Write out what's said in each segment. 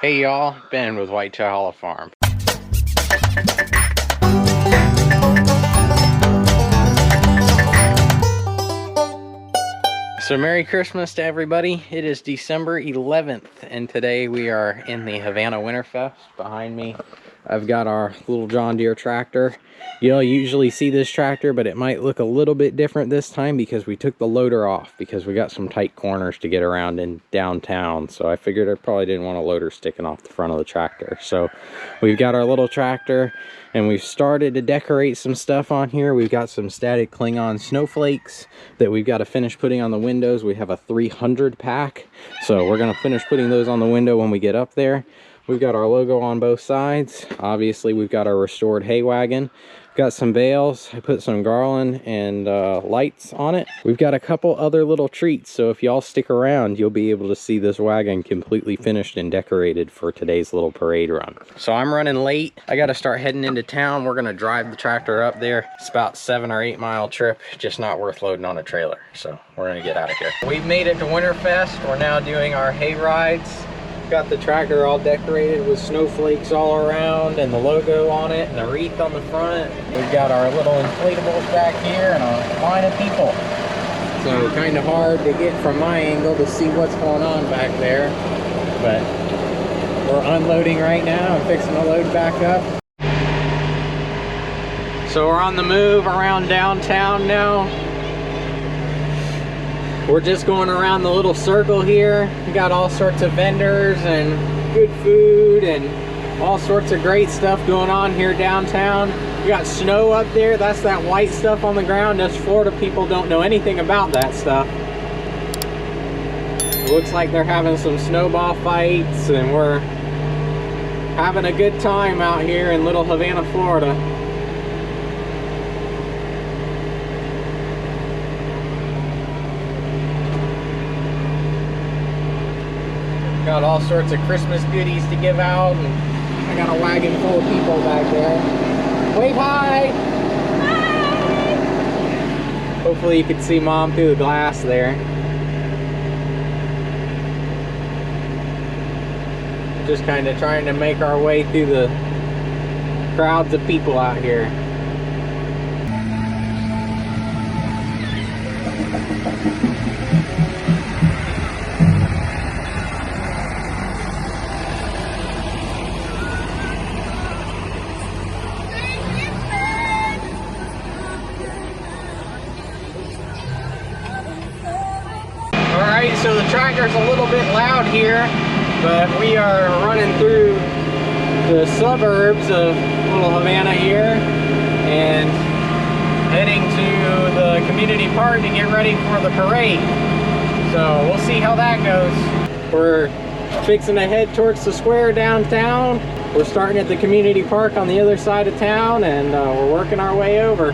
Hey y'all, Ben with Whitetail Hollow Farm. So Merry Christmas to everybody. It is December 11th and today we are in the Havana Winterfest. Behind me I've got our little John Deere tractor. You don't usually see this tractor, but it might look a little bit different this time because we took the loader off because we got some tight corners to get around in downtown. So I figured I probably didn't want a loader sticking off the front of the tractor. So we've got our little tractor and we've started to decorate some stuff on here. We've got some static Klingon snowflakes that we've got to finish putting on the windows. We have a 300 pack. So we're going to finish putting those on the window when we get up there. We've got our logo on both sides. Obviously, we've got our restored hay wagon. Got some bales. I put some garland and lights on it. We've got a couple other little treats, so if y'all stick around, you'll be able to see this wagon completely finished and decorated for today's little parade run. So I'm running late. I got to start heading into town. We're going to drive the tractor up there. It's about 7 or 8 mile trip, just not worth loading on a trailer. So we're going to get out of here. We've made it to Winterfest. We're now doing our hay rides. Got the tractor all decorated with snowflakes all around and the logo on it and the wreath on the front. We've got our little inflatables back here and a line of people. So kind of hard to get from my angle to see what's going on back there. But we're unloading right now and fixing to load back up. So we're on the move around downtown now. We're just going around the little circle here. We got all sorts of vendors and good food and all sorts of great stuff going on here downtown. We got snow up there. That's that white stuff on the ground. Us Florida people don't know anything about that stuff. It looks like they're having some snowball fights and we're having a good time out here in little Havana, Florida. Got all sorts of Christmas goodies to give out, and I got a wagon full of people back there. Wave hi! Hi! Hopefully you can see Mom through the glass there. Just kind of trying to make our way through the crowds of people out here. Alright, so the tractor's a little bit loud here, but we are running through the suburbs of little Havana here and heading to the community park to get ready for the parade. So we'll see how that goes. We're fixing to head towards the square downtown. We're starting at the community park on the other side of town and we're working our way over.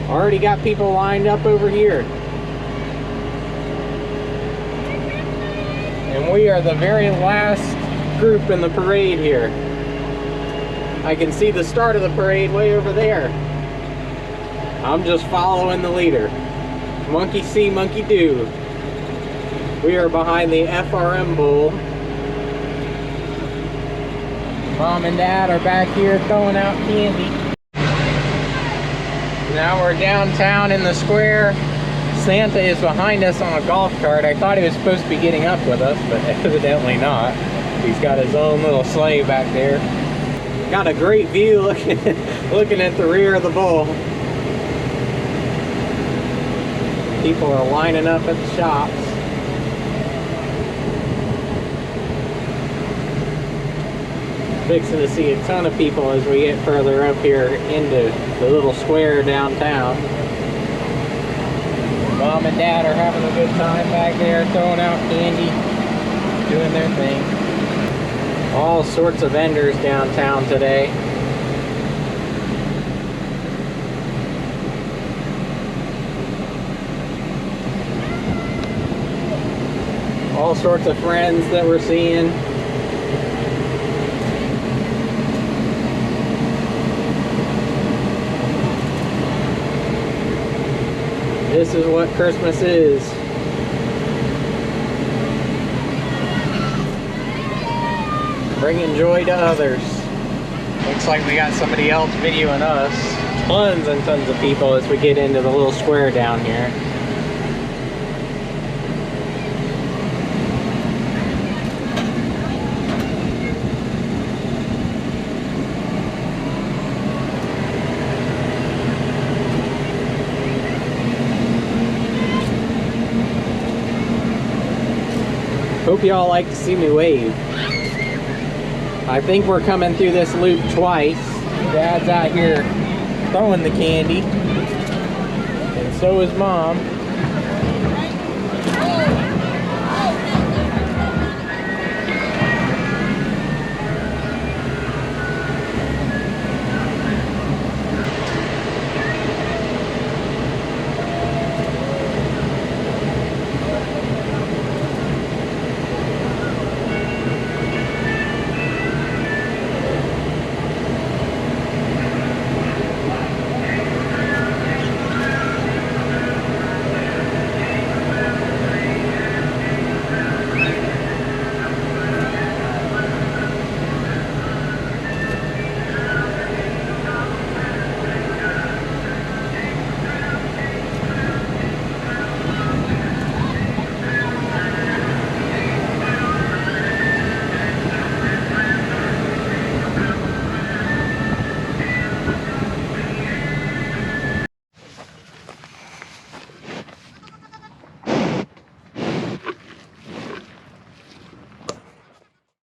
Already got people lined up over here. And we are the very last group in the parade here. I can see the start of the parade way over there. I'm just following the leader. Monkey see, monkey do. We are behind the FRM bull. Mom and Dad are back here throwing out candy. Now we're downtown in the square. Santa is behind us on a golf cart. I thought he was supposed to be getting up with us, but evidently not. He's got his own little sleigh back there. Got a great view looking at the rear of the bull. People are lining up at the shops. Fixing to see a ton of people as we get further up here into the little square downtown. Mom and Dad are having a good time back there, throwing out candy, doing their thing. All sorts of vendors downtown today. All sorts of friends that we're seeing. This is what Christmas is. bringing joy to others. Looks like we got somebody else videoing us. Tons and tons of people as we get into the little square down here. Hope y'all like to see me wave. I think we're coming through this loop twice. Dad's out here throwing the candy, and so is Mom.